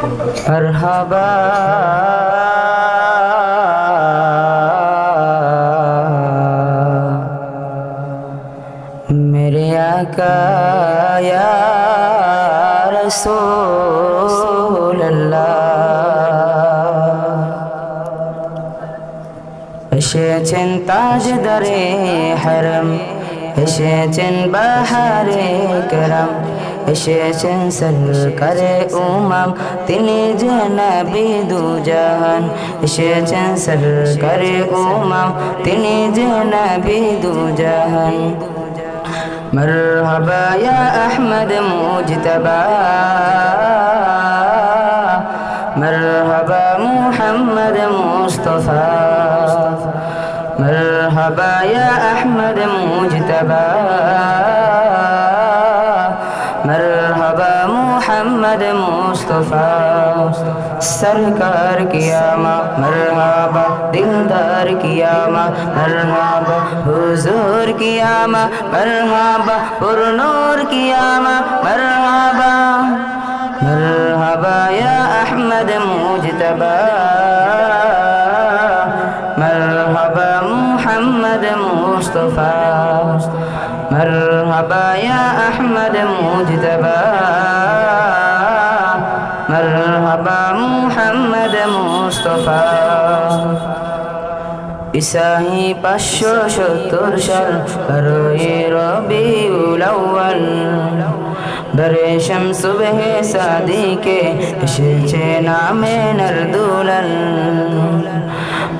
मरहबा मेरे आका या रसूल अल्लाह এসেছেন তাজদারে হারাম এসেছেন বাহারে کرم এসেছেন সরকারে উমাম তিনি যে নবী দু জাহান এসেছেন সরকারে উমাম তিনি যে নবী দু জাহান مرحبا يا أحمد مجتبى مرحبا محمد مصطفى مرحبا يا أحمد مجتبى مرحبا محمد مصطفى सरकार कियामा मरहबा दिलदार कियामा मरहबा हुजूर कियामा मरहबा पुरनूर कियामा मरहबा मरहबा या अहमद मुजतबा मरहबा मुहम्मद मुस्तफा मरहबा या अहमद मुजतबा मरहबा मुहम्मद मुस्तफा ईसाई 570 साल 12 रबीउल अव्वल दरे शम्स सुबह सादिके एसेছে नामे नरदुलाल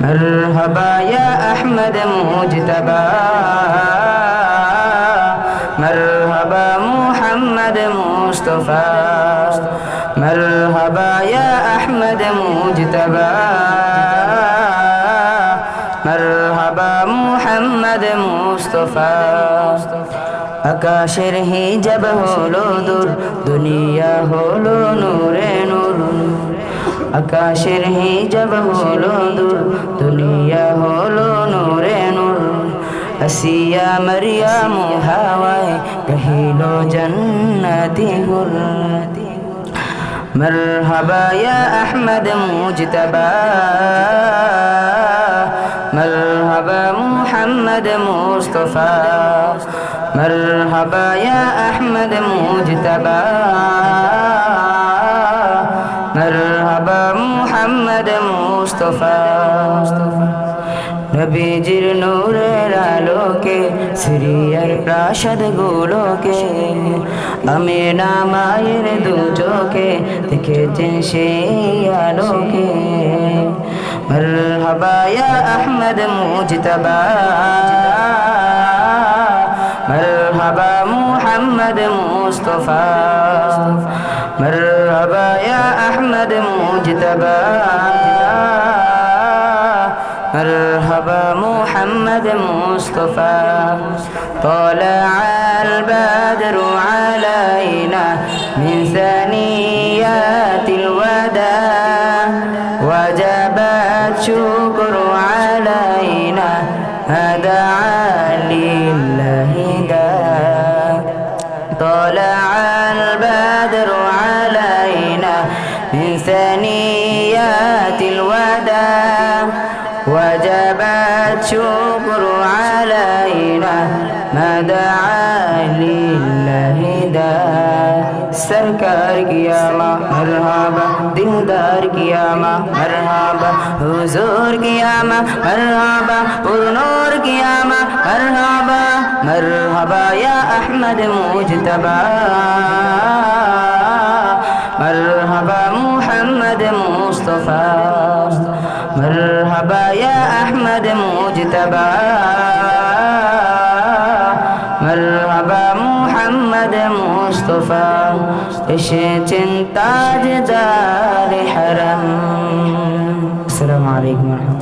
मरहबा या अहमद मुजतबा मरहबा मुहम्मद मुस्तफा मरहबा या अहमद मुजतबा मरहबा मुहम्मद मुस्तफा आकाशेर हिजाब हलो दूर दुनिया हलो नूरे नूर आकाशेर हिजाब हलो दूर दुनिया हलो नूरे नूर আসিয়া মরিয়ম হাওয়ায় কহিলো জান্নাতি গুল मरहबा या अहमद मुजतबा मरहबा मुहम्मद मुस्तफा मरहबा या अहमद मुजतबा मरहबा मुहम्मद मुस्तफा নবীজির নূরের আলোকে সিরিয়ার প্রাসাদ গুলোকে আমিনা মায়ের দু চোখে দেখেছেন সেই আলোকে মরহবা ইয়া আহমদ মুজতবা মরহবা মুহাম্মদ মুস্তফা মরহবা ইয়া আহমদ মুজতবা مرحبا محمد مصطفى طلع البدر علينا من ثنيات الوداع وجب الشكر علينا دعا لله داع طلع البدر علينا من ثنيات الوداع وجبت شكر علينا ما دعا لله داع सरकार कियामा मरहबा दिलदार कियामा मरहबा हुजूर कियामा मरहबा पुरनूर कियामा मरहबा मरहबा या अहमद मुजतबा मरहबा मुहम्मद मुस्तफा मरहबा या अहमद मुजतबा मरहबा मुहम्मद मुस्तफा एसेছেন তাজদারে হারাম। আসসালামু আলাইকুম।